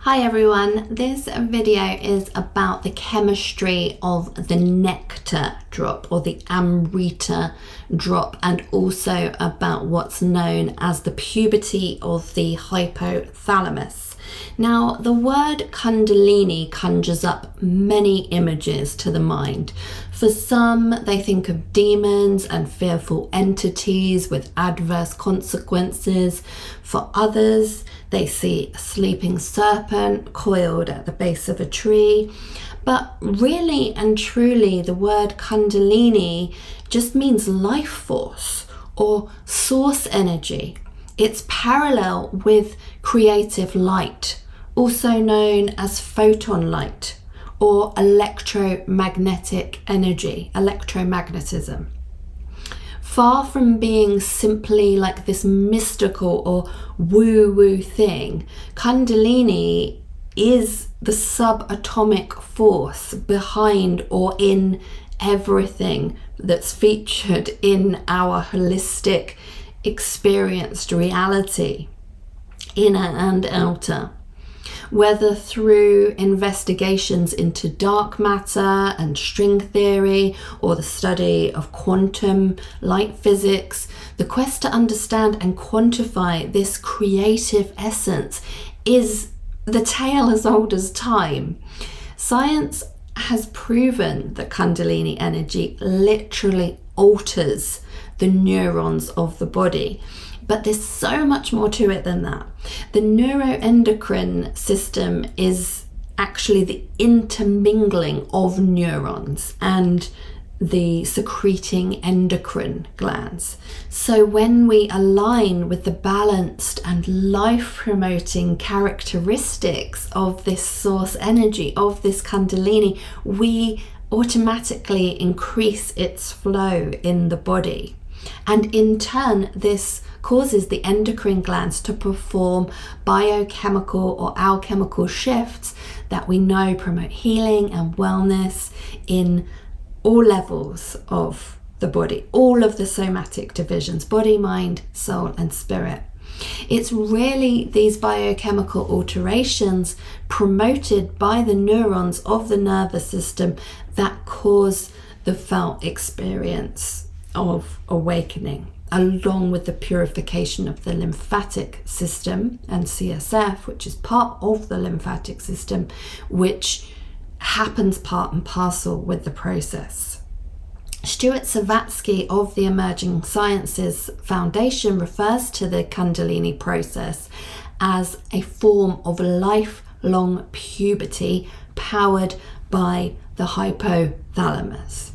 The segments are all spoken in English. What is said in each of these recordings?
Hi everyone, this video is about the chemistry of the nectar drop or the Amrita drop, and also about what's known as the puberty of the hypothalamus. Now, the word kundalini conjures up many images to the mind. For some, they think of demons and fearful entities with adverse consequences. For others, they see a sleeping serpent coiled at the base of a tree. But really and truly, the word kundalini just means life force or source energy. It's parallel with creative light, also known as photon light or electromagnetic energy, electromagnetism. Far from being simply like this mystical or woo-woo thing, kundalini is the subatomic force behind or in everything that's featured in our holistic experienced reality, inner and outer. Whether through investigations into dark matter and string theory, or the study of quantum light physics, the quest to understand and quantify this creative essence is the tale as old as time. Science has proven that kundalini energy literally alters the neurons of the body. But there's so much more to it than that. The neuroendocrine system is actually the intermingling of neurons and the secreting endocrine glands. So when we align with the balanced and life-promoting characteristics of this source energy, of this kundalini, we automatically increase its flow in the body. And in turn, this causes the endocrine glands to perform biochemical or alchemical shifts that we know promote healing and wellness in all levels of the body, all of the somatic divisions, body, mind, soul, and spirit. It's really these biochemical alterations promoted by the neurons of the nervous system that cause the felt experience of awakening, along with the purification of the lymphatic system and CSF, which is part of the lymphatic system, which happens part and parcel with the process. Stuart Savatsky of the Emerging Sciences Foundation refers to the Kundalini process as a form of lifelong puberty powered by the hypothalamus.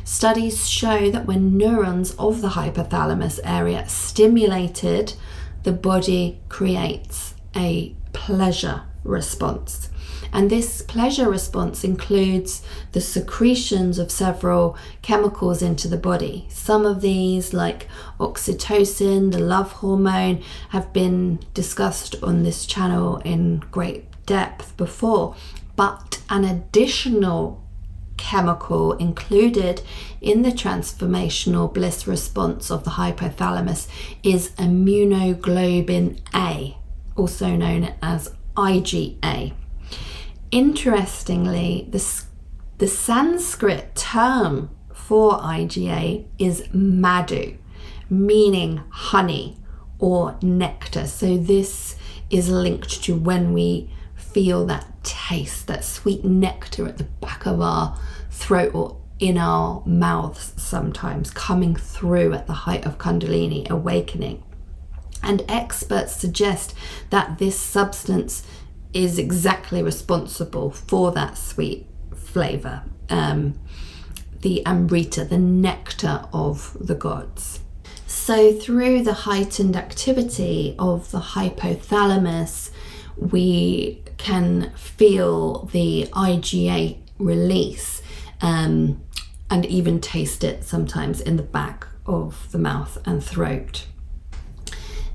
Studies show that when neurons of the hypothalamus area stimulated, the body creates a pleasure response. And this pleasure response includes the secretions of several chemicals into the body. Some of these, like oxytocin, the love hormone, have been discussed on this channel in great depth before. But an additional chemical included in the transformational bliss response of the hypothalamus is immunoglobulin A, also known as IgA. Interestingly, the Sanskrit term for IgA is madu, meaning honey or nectar. So this is linked to when we feel that taste, that sweet nectar at the back of our throat or in our mouths sometimes, coming through at the height of kundalini awakening. And experts suggest that this substance is exactly responsible for that sweet flavor, the Amrita, the nectar of the gods. So through the heightened activity of the hypothalamus, we can feel the IgA release and even taste it sometimes in the back of the mouth and throat.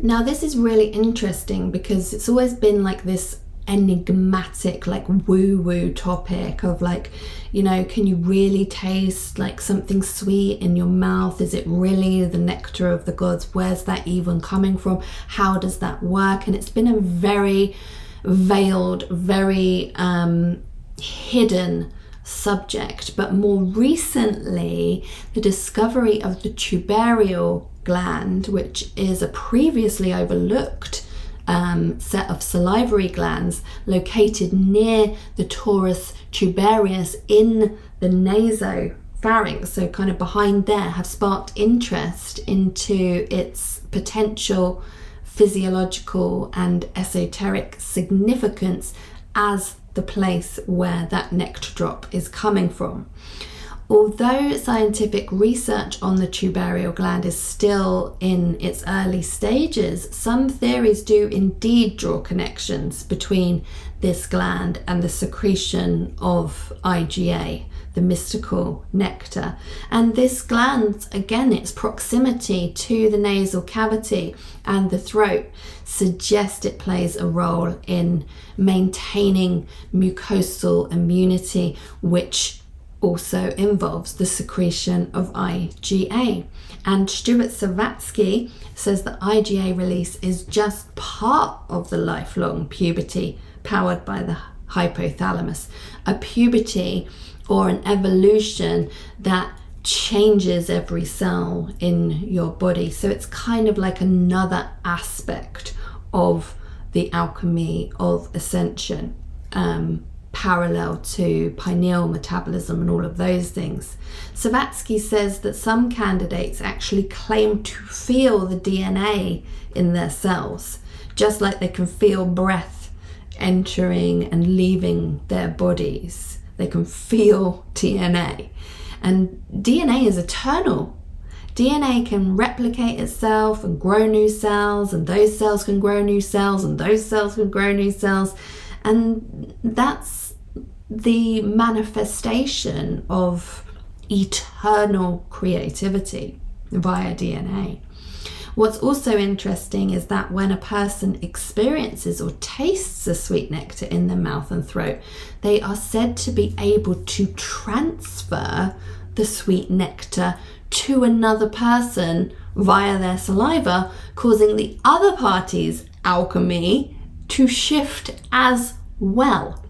Now, this is really interesting because it's always been like this enigmatic, like woo-woo topic of like, you know, can you really taste like something sweet in your mouth? Is it really the nectar of the gods? Where's that even coming from? How does that work? And it's been a very veiled, very hidden subject. But more recently, the discovery of the tubercle gland, which is a previously overlooked set of salivary glands located near the torus tubarius in the nasopharynx, so kind of behind there, have sparked interest into its potential physiological and esoteric significance as the place where that nectar drop is coming from. Although scientific research on the tubercle gland is still in its early stages, some theories do indeed draw connections between this gland and the secretion of IgA, the mystical nectar. And this gland, again, its proximity to the nasal cavity and the throat suggest it plays a role in maintaining mucosal immunity, which also involves the secretion of IgA. And Stuart Savatsky says that IgA release is just part of the lifelong puberty powered by the hypothalamus, a puberty or an evolution that changes every cell in your body. So it's kind of like another aspect of the alchemy of ascension, parallel to pineal metabolism and all of those things. Savatsky says that some candidates actually claim to feel the DNA in their cells, just like they can feel breath entering and leaving their bodies. They can feel DNA. And DNA is eternal. DNA can replicate itself and grow new cells, and those cells can grow new cells, and those cells can grow new cells. And that's the manifestation of eternal creativity via DNA. What's also interesting is that when a person experiences or tastes a sweet nectar in their mouth and throat, they are said to be able to transfer the sweet nectar to another person via their saliva, causing the other party's alchemy to shift as well.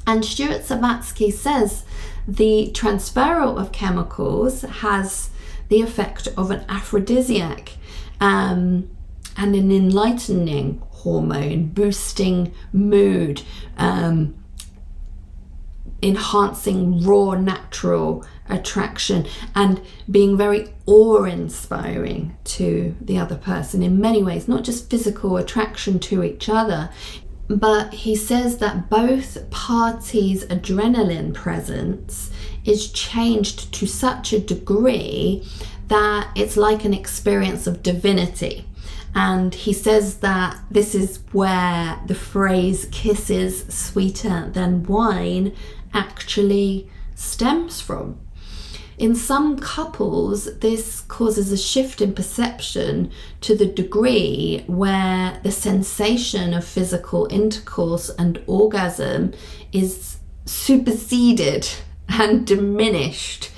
And Stuart Savatsky says the transferal of chemicals has the effect of an aphrodisiac and an enlightening hormone, boosting mood, enhancing raw natural attraction, and being very awe-inspiring to the other person in many ways, not just physical attraction to each other. But he says that both parties' adrenaline presence is changed to such a degree that it's like an experience of divinity. And he says that this is where the phrase "kisses sweeter than wine" actually stems from. In some couples, this causes a shift in perception to the degree where the sensation of physical intercourse and orgasm is superseded and diminished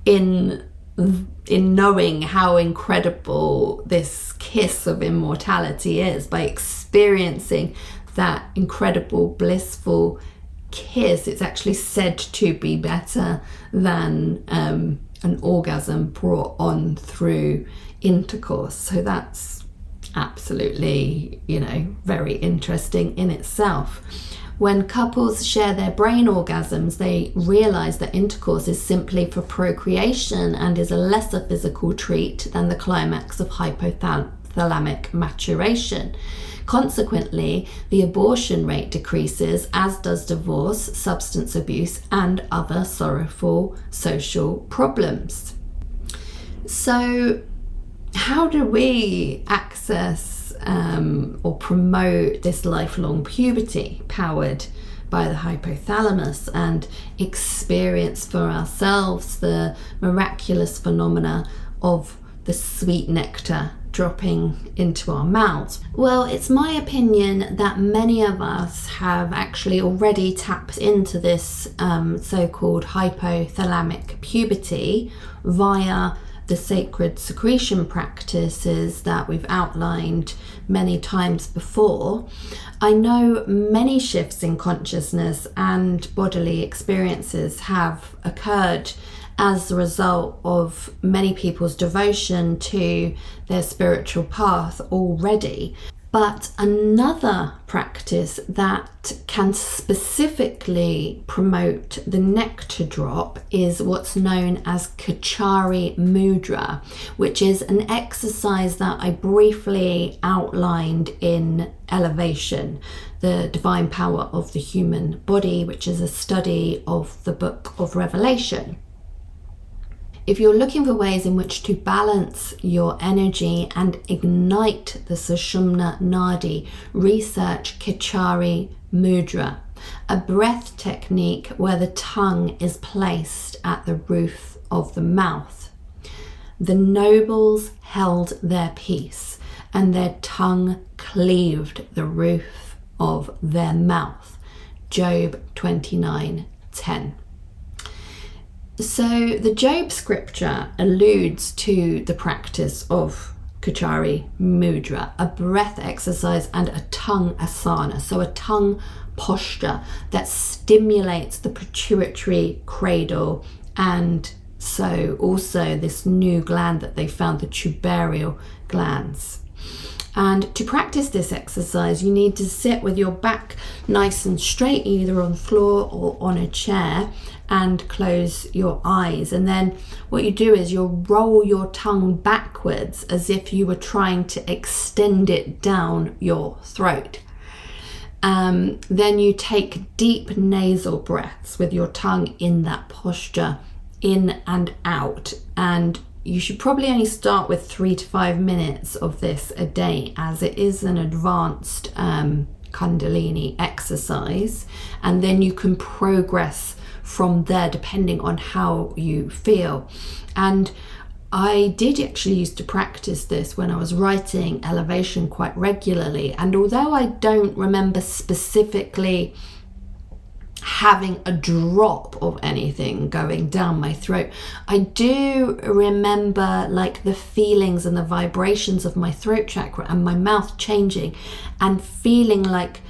in knowing how incredible this kiss of immortality is. By experiencing that incredible, blissful kiss, it's actually said to be better than an orgasm brought on through intercourse. So that's absolutely, very interesting in itself. When couples share their brain orgasms, they realize that intercourse is simply for procreation and is a lesser physical treat than the climax of hypothalamic maturation. Consequently, the abortion rate decreases, as does divorce, substance abuse, and other sorrowful social problems. So, how do we access or promote this lifelong puberty powered by the hypothalamus and experience for ourselves the miraculous phenomena of the sweet nectar dropping into our mouths? Well, it's my opinion that many of us have actually already tapped into this so-called hypothalamic puberty via the sacred secretion practices that we've outlined many times before, I know many shifts in consciousness and bodily experiences have occurred as a result of many people's devotion to their spiritual path already. But another practice that can specifically promote the nectar drop is what's known as kachari mudra, which is an exercise that I briefly outlined in Elevation, the Divine Power of the Human Body, which is a study of the Book of Revelation. If you're looking for ways in which to balance your energy and ignite the Sushumna Nadi, research Kachari Mudra, a breath technique where the tongue is placed at the roof of the mouth. The nobles held their peace, and their tongue cleaved the roof of their mouth. Job 29:10. So the Job scripture alludes to the practice of Kachari Mudra, a breath exercise and a tongue asana, so a tongue posture that stimulates the pituitary cradle, and so also this new gland that they found, the tubercle glands. And to practice this exercise, you need to sit with your back nice and straight, either on the floor or on a chair, and close your eyes. And then what you do is you'll roll your tongue backwards as if you were trying to extend it down your throat. Then you take deep nasal breaths with your tongue in that posture, in and out. And you should probably only start with 3 to 5 minutes of this a day, as it is an advanced kundalini exercise, and then you can progress from there depending on how you feel. And I did actually used to practice this when I was writing Elevation quite regularly, and although I don't remember specifically having a drop of anything going down my throat, I do remember like the feelings and the vibrations of my throat chakra and my mouth changing, and feeling like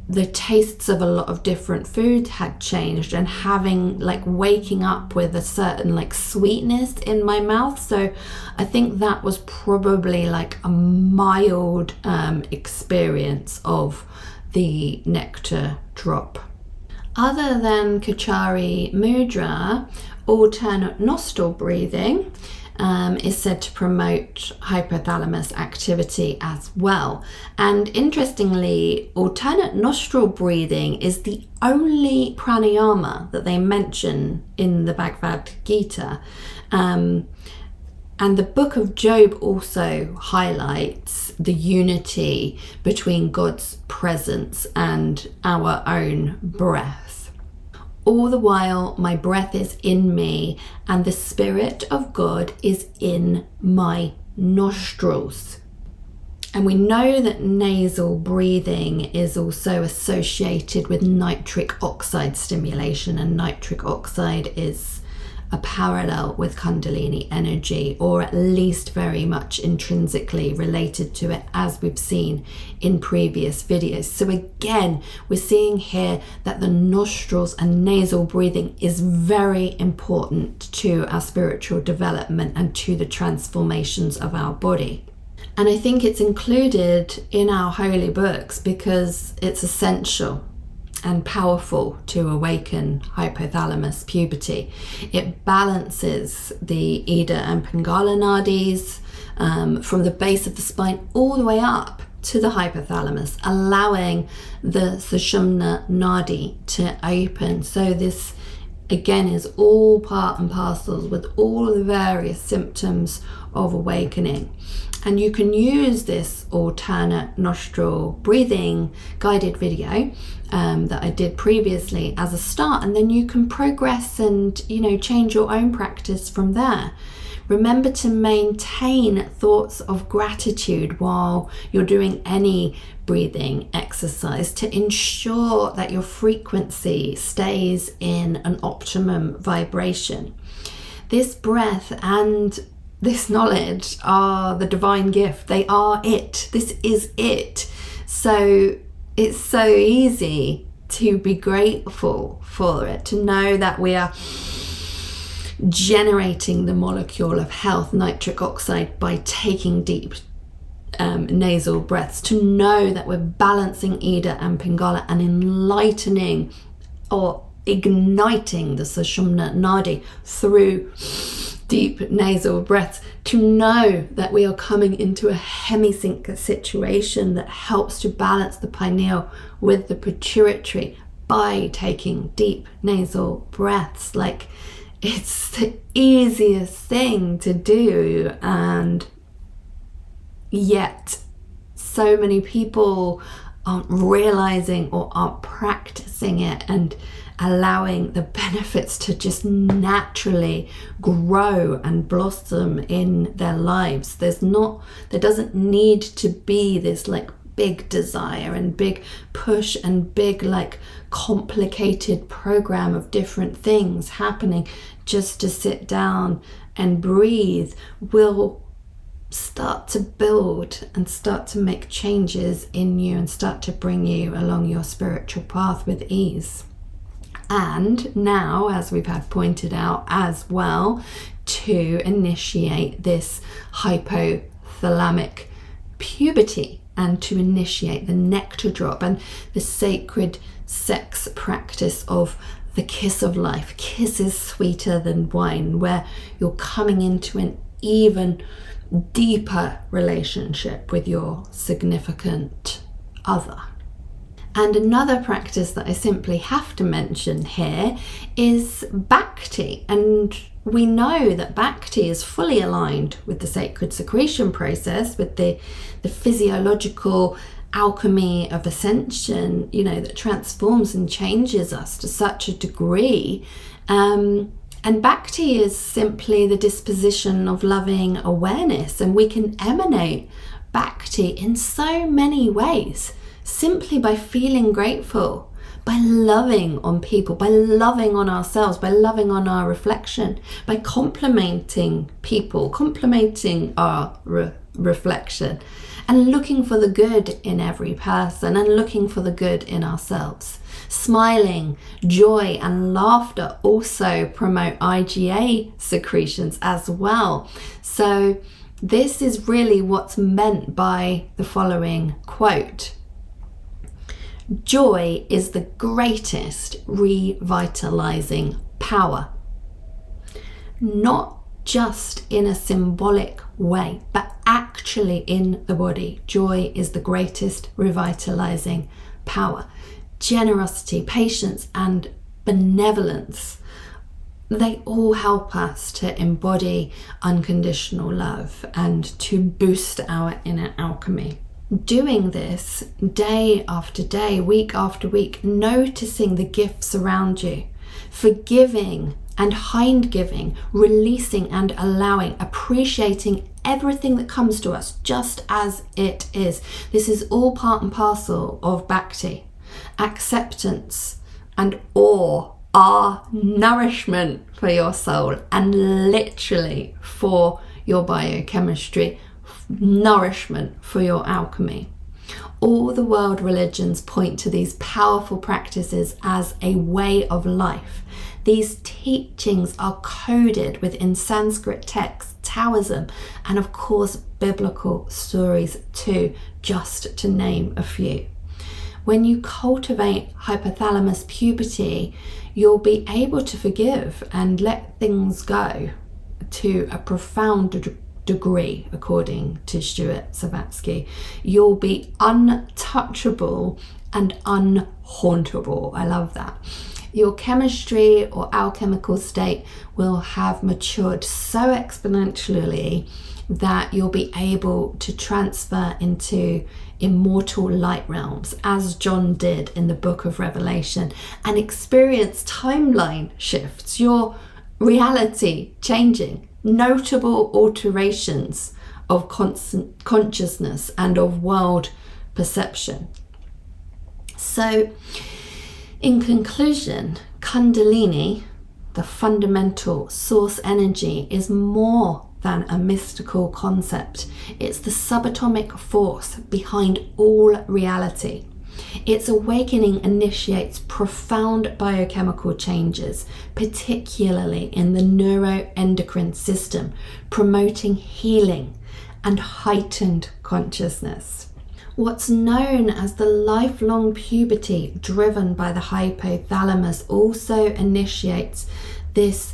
the tastes of a lot of different food had changed, and having like waking up with a certain like sweetness in my mouth. So I think that was probably like a mild experience of the nectar drop. Other than Kachari Mudra, alternate nostril breathing is said to promote hypothalamus activity as well. And interestingly, alternate nostril breathing is the only pranayama that they mention in the Bhagavad Gita. And the Book of Job also highlights the unity between God's presence and our own breath. All the while my breath is in me, and the Spirit of God is in my nostrils. And we know that nasal breathing is also associated with nitric oxide stimulation, and nitric oxide is a parallel with Kundalini energy, or at least very much intrinsically related to it, as we've seen in previous videos. So again, we're seeing here that the nostrils and nasal breathing is very important to our spiritual development and to the transformations of our body. And I think it's included in our holy books because it's essential and powerful to awaken hypothalamus puberty. It balances the Ida and Pingala nadis from the base of the spine all the way up to the hypothalamus, allowing the Sushumna Nadi to open. So this again is all part and parcel with all the various symptoms of awakening. And you can use this alternate nostril breathing guided video that I did previously as a start, and then you can progress and change your own practice from there. Remember to maintain thoughts of gratitude while you're doing any breathing exercise to ensure that your frequency stays in an optimum vibration. This breath and this knowledge are the divine gift. They are it. This is it. So it's so easy to be grateful for it, to know that we are generating the molecule of health, nitric oxide, by taking deep nasal breaths, to know that we're balancing Ida and Pingala and enlightening or igniting the Sushumna Nadi through deep nasal breaths, to know that we are coming into a hemisync situation that helps to balance the pineal with the pituitary by taking deep nasal breaths. Like, it's the easiest thing to do, and yet so many people aren't realizing or aren't practicing it and allowing the benefits to just naturally grow and blossom in their lives. There doesn't need to be this like big desire and big push and big like complicated program of different things happening. Just to sit down and breathe will start to build and start to make changes in you and start to bring you along your spiritual path with ease. And now, as we've had pointed out as well, to initiate this hypothalamic puberty and to initiate the nectar drop and the sacred sex practice of the kiss of life. Kiss is sweeter than wine, where you're coming into an even deeper relationship with your significant other. And another practice that I simply have to mention here is bhakti. And we know that bhakti is fully aligned with the sacred secretion process, with the physiological alchemy of ascension, that transforms and changes us to such a degree. And bhakti is simply the disposition of loving awareness, and we can emanate bhakti in so many ways, simply by feeling grateful, by loving on people, by loving on ourselves, by loving on our reflection, by complimenting people, complimenting our reflection, and looking for the good in every person and looking for the good in ourselves. Smiling, joy and laughter also promote IgA secretions as well. So this is really what's meant by the following quote. Joy is the greatest revitalizing power, not just in a symbolic way, but actually in the body. Joy is the greatest revitalizing power. Generosity, patience, and benevolence, they all help us to embody unconditional love and to boost our inner alchemy. Doing this day after day, week after week, noticing the gifts around you, forgiving and hindgiving, releasing and allowing, appreciating everything that comes to us just as it is. This is all part and parcel of bhakti. Acceptance and awe are nourishment for your soul and literally for your biochemistry, nourishment for your alchemy. All the world religions point to these powerful practices as a way of life. These teachings are coded within Sanskrit texts, Taoism, and of course biblical stories too, just to name a few. When you cultivate hypothalamus puberty, you'll be able to forgive and let things go to a profound degree, according to Stuart Savatsky. You'll be untouchable and unhauntable. I love that. Your chemistry or alchemical state will have matured so exponentially that you'll be able to transfer into immortal light realms, as John did in the book of Revelation, and experience timeline shifts, your reality changing, notable alterations of consciousness and of world perception. So, in conclusion, kundalini, the fundamental source energy, is more than a mystical concept. It's the subatomic force behind all reality. Its awakening initiates profound biochemical changes, particularly in the neuroendocrine system, promoting healing and heightened consciousness. What's known as the lifelong puberty driven by the hypothalamus also initiates this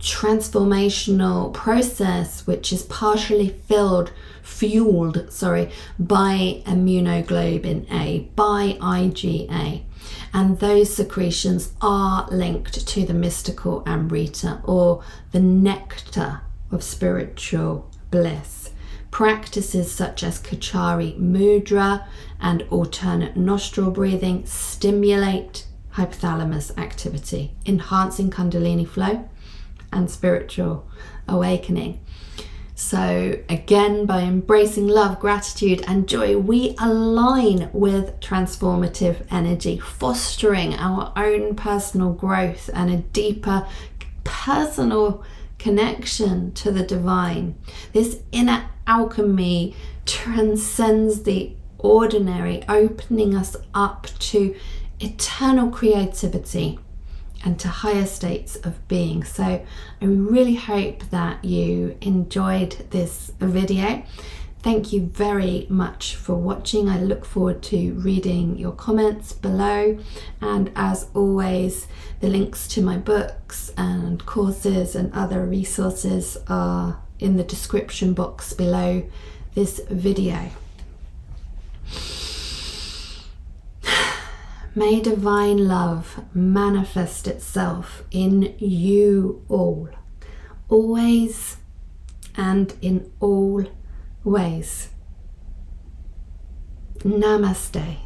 transformational process, which is partially fueled by immunoglobulin A, by IgA, and those secretions are linked to the mystical Amrita, or the nectar of spiritual bliss. Practices such as kachari, mudra, and alternate nostril breathing stimulate hypothalamus activity, enhancing kundalini flow and spiritual awakening. So again, by embracing love, gratitude, and joy, we align with transformative energy, fostering our own personal growth and a deeper personal connection to the divine. This inner alchemy transcends the ordinary, opening us up to eternal creativity and to higher states of being. So I really hope that you enjoyed this video. Thank you very much for watching. I look forward to reading your comments below, and as always, the links to my books and courses and other resources are in the description box below this video. May divine love manifest itself in you all, always and in all ways. Namaste.